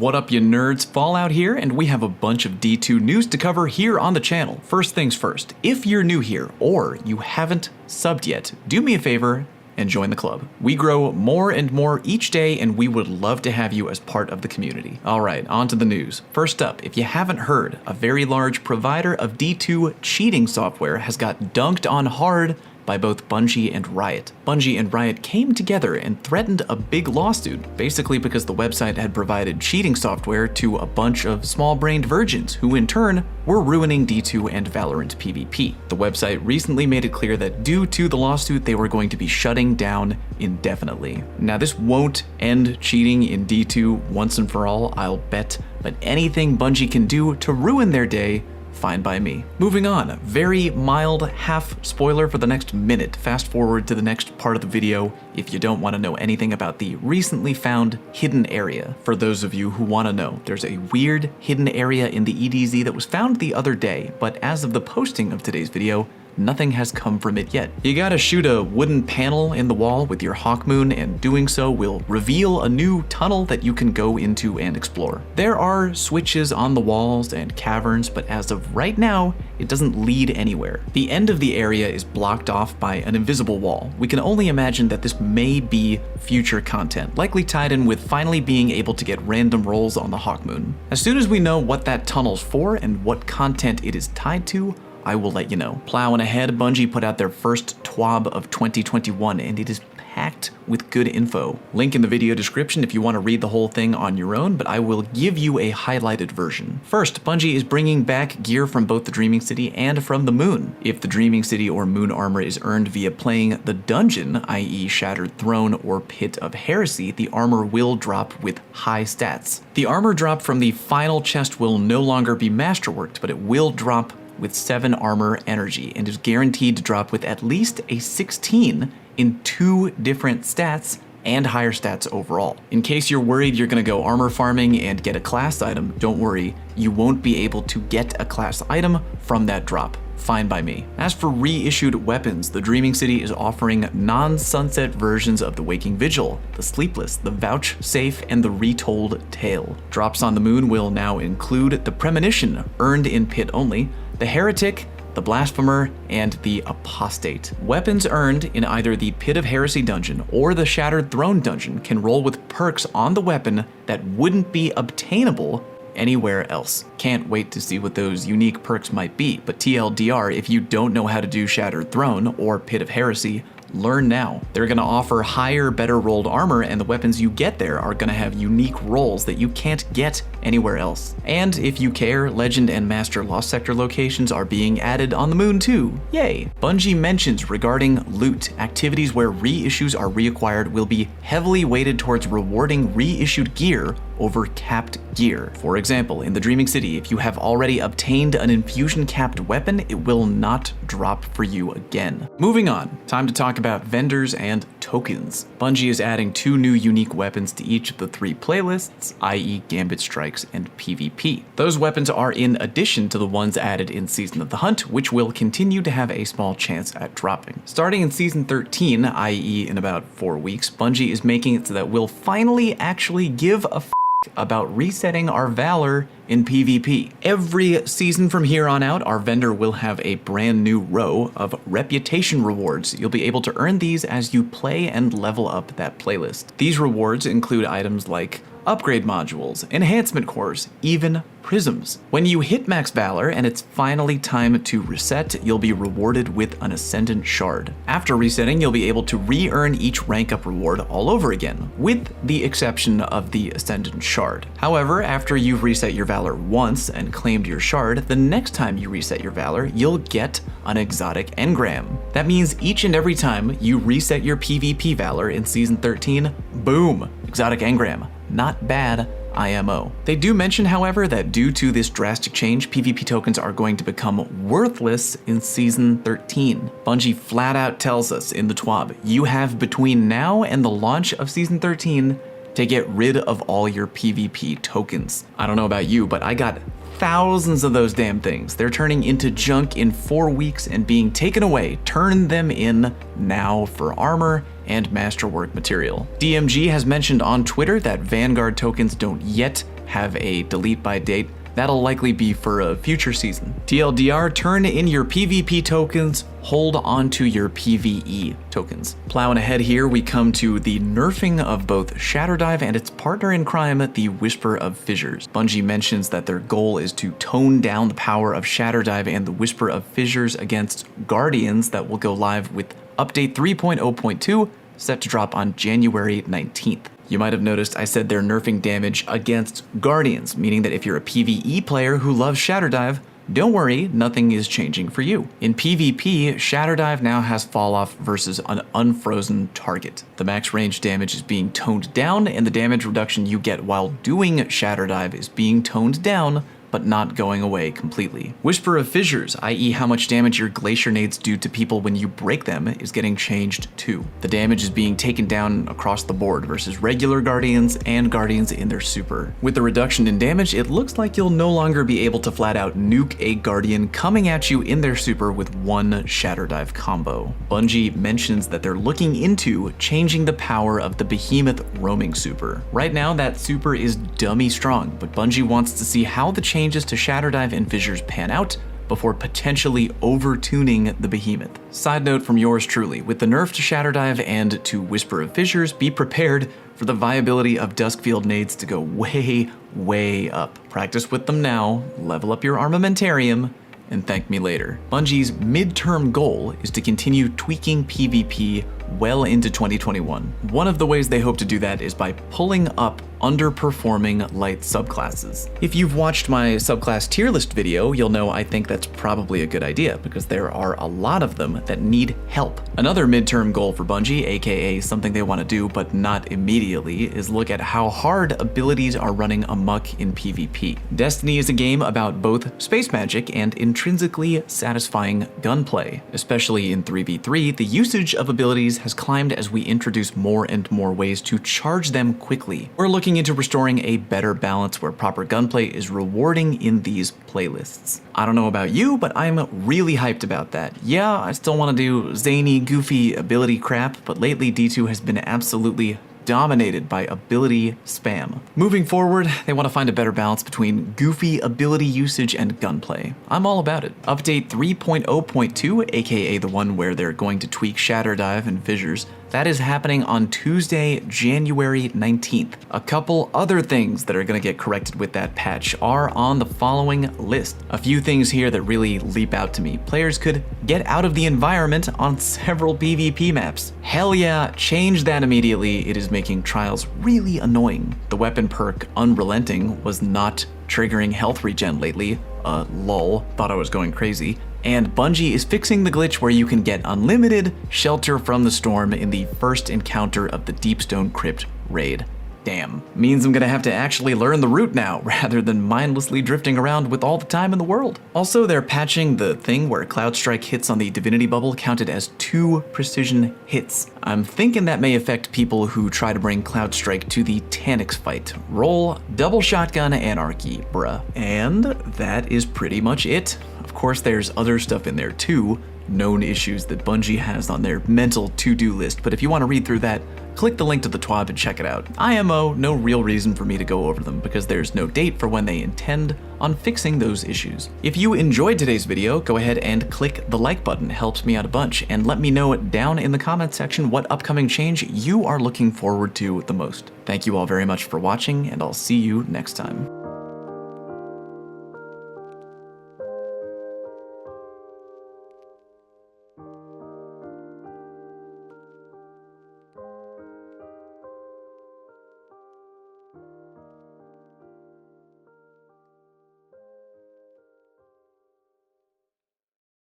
What up, you nerds? Fallout here, and we have a bunch of D2 news to cover here on the channel. First things first, if you're new here or you haven't subbed yet, do me a favor and join the club. We grow more and more each day, and we would love to have you as part of the community. Alright, on to the news. First up, if you haven't heard, a very large provider of D2 cheating software has got dunked on hard by both Bungie and Riot. Bungie and Riot came together and threatened a big lawsuit, basically because the website had provided cheating software to a bunch of small-brained virgins who in turn were ruining D2 and Valorant PvP. The website recently made it clear that due to the lawsuit, they were going to be shutting down indefinitely. Now, this won't end cheating in D2 once and for all, I'll bet, but anything Bungie can do to ruin their day, fine by me. Moving on, very mild half spoiler for the next minute. Fast forward to the next part of the video if you don't want to know anything about the recently found hidden area. For those of you who want to know, there's a weird hidden area in the EDZ that was found the other day, but as of the posting of today's video, nothing has come from it yet. You gotta shoot a wooden panel in the wall with your Hawkmoon, and doing so will reveal a new tunnel that you can go into and explore. There are switches on the walls and caverns, but as of right now, it doesn't lead anywhere. The end of the area is blocked off by an invisible wall. We can only imagine that this may be future content, likely tied in with finally being able to get random rolls on the Hawkmoon. As soon as we know what that tunnel's for and what content it is tied to, I will let you know. Plowing ahead, Bungie put out their first TWAB of 2021, and it is packed with good info. Link in the video description if you want to read the whole thing on your own, but I will give you a highlighted version. First, Bungie is bringing back gear from both the Dreaming City and from the Moon. If the Dreaming City or Moon armor is earned via playing the dungeon, i.e. Shattered Throne or Pit of Heresy, the armor will drop with high stats. The armor drop from the final chest will no longer be masterworked, but it will drop with 7 armor energy and is guaranteed to drop with at least a 16 in 2 different stats and higher stats overall. In case you're worried you're gonna go armor farming and get a class item, don't worry, you won't be able to get a class item from that drop. Fine by me. As for reissued weapons, the Dreaming City is offering non-sunset versions of the Waking Vigil, the Sleepless, the Vouchsafe, and the Retold Tale. Drops on the Moon will now include the Premonition, earned in Pit only, the Heretic, the Blasphemer, and the Apostate. Weapons earned in either the Pit of Heresy dungeon or the Shattered Throne dungeon can roll with perks on the weapon that wouldn't be obtainable anywhere else. Can't wait to see what those unique perks might be, but TLDR, if you don't know how to do Shattered Throne or Pit of Heresy, learn now. They're gonna offer higher, better rolled armor, and the weapons you get there are gonna have unique rolls that you can't get anywhere else. And if you care, Legend and Master Lost Sector locations are being added on the Moon too. Yay! Bungie mentions regarding loot, activities where reissues are reacquired will be heavily weighted towards rewarding reissued gear over capped gear. For example, in the Dreaming City, if you have already obtained an infusion capped weapon, it will not drop for you again. Moving on, time to talk about vendors and tokens. Bungie is adding 2 new unique weapons to each of the 3 playlists, i.e. Gambit Strikes and PvP. Those weapons are in addition to the ones added in Season of the Hunt, which will continue to have a small chance at dropping. Starting in Season 13, i.e. in about 4 weeks, Bungie is making it so that we'll finally actually give a about resetting our valor in PvP. Every season from here on out, our vendor will have a brand new row of reputation rewards. You'll be able to earn these as you play and level up that playlist. These rewards include items like upgrade modules, enhancement cores, even prisms. When you hit max valor and it's finally time to reset, you'll be rewarded with an Ascendant Shard. After resetting, you'll be able to re-earn each rank up reward all over again, with the exception of the Ascendant Shard. However, after you've reset your valor once and claimed your shard, the next time you reset your valor, you'll get an exotic engram. That means each and every time you reset your PvP valor in Season 13, boom, exotic engram. Not bad, IMO. They do mention, however, that due to this drastic change, PvP tokens are going to become worthless in Season 13. Bungie flat out tells us in the TWAB, you have between now and the launch of Season 13 to get rid of all your PvP tokens. I don't know about you, but I got thousands of those damn things. They're turning into junk in 4 weeks and being taken away. Turn them in now for armor and masterwork material. DMG has mentioned on Twitter that Vanguard tokens don't yet have a delete by date. That'll likely be for a future season. TLDR, turn in your PvP tokens, hold on to your PvE tokens. Plowing ahead here, we come to the nerfing of both Shatterdive and its partner in crime, the Whisper of Fissures. Bungie mentions that their goal is to tone down the power of Shatterdive and the Whisper of Fissures against Guardians that will go live with update 3.0.2, set to drop on January 19th. You might have noticed I said they're nerfing damage against Guardians, meaning that if you're a PvE player who loves Shatterdive, don't worry, nothing is changing for you. In PvP, Shatterdive now has falloff versus an unfrozen target. The max range damage is being toned down, and the damage reduction you get while doing Shatterdive is being toned down, but not going away completely. Whisper of Fissures, i.e. how much damage your glacier nades do to people when you break them, is getting changed too. The damage is being taken down across the board versus regular Guardians and Guardians in their super. With the reduction in damage, it looks like you'll no longer be able to flat out nuke a Guardian coming at you in their super with one Shatterdive combo. Bungie mentions that they're looking into changing the power of the Behemoth roaming super. Right now, that super is dummy strong, but Bungie wants to see how the changes to Shatterdive and Fissures pan out before potentially over-tuning the Behemoth. Side note from yours truly, with the nerf to Shatterdive and to Whisper of Fissures, be prepared for the viability of Duskfield nades to go way up. Practice with them now, level up your armamentarium, and thank me later. Bungie's midterm goal is to continue tweaking PvP well into 2021. One of the ways they hope to do that is by pulling up underperforming light subclasses. If you've watched my subclass tier list video, you'll know I think that's probably a good idea because there are a lot of them that need help. Another midterm goal for Bungie, aka something they want to do but not immediately, is look at how hard abilities are running amok in PvP. Destiny is a game about both space magic and intrinsically satisfying gunplay. Especially in 3v3, the usage of abilities has climbed as we introduce more and more ways to charge them quickly. We're looking into restoring a better balance where proper gunplay is rewarding in these playlists. I don't know about you, but I'm really hyped about that. Yeah, I still want to do zany, goofy ability crap, but lately D2 has been absolutely dominated by ability spam. Moving forward, they want to find a better balance between goofy ability usage and gunplay. I'm all about it. Update 3.0.2, aka the one where they're going to tweak Shatterdive and Fissures, that is happening on Tuesday, January 19th. A couple other things that are going to get corrected with that patch are on the following list. A few things here that really leap out to me. Players could get out of the environment on several PvP maps. Hell yeah, change that immediately. It is making trials really annoying. The weapon perk Unrelenting was not triggering health regen lately. Lol, thought I was going crazy. And Bungie is fixing the glitch where you can get unlimited shelter from the storm in the first encounter of the Deepstone Crypt raid. Damn. Means I'm gonna have to actually learn the route now, rather than mindlessly drifting around with all the time in the world. Also, they're patching the thing where Cloud Strike hits on the Divinity Bubble counted as 2 precision hits. I'm thinking that may affect people who try to bring Cloud Strike to the Taniks fight. Roll double shotgun anarchy, bruh. And that is pretty much it. Of course, there's other stuff in there too, known issues that Bungie has on their mental to-do list, but if you want to read through that, click the link to the TWAB and check it out. IMO, no real reason for me to go over them because there's no date for when they intend on fixing those issues. If you enjoyed today's video, go ahead and click the like button, it helps me out a bunch, and let me know down in the comment section what upcoming change you are looking forward to the most. Thank you all very much for watching, and I'll see you next time.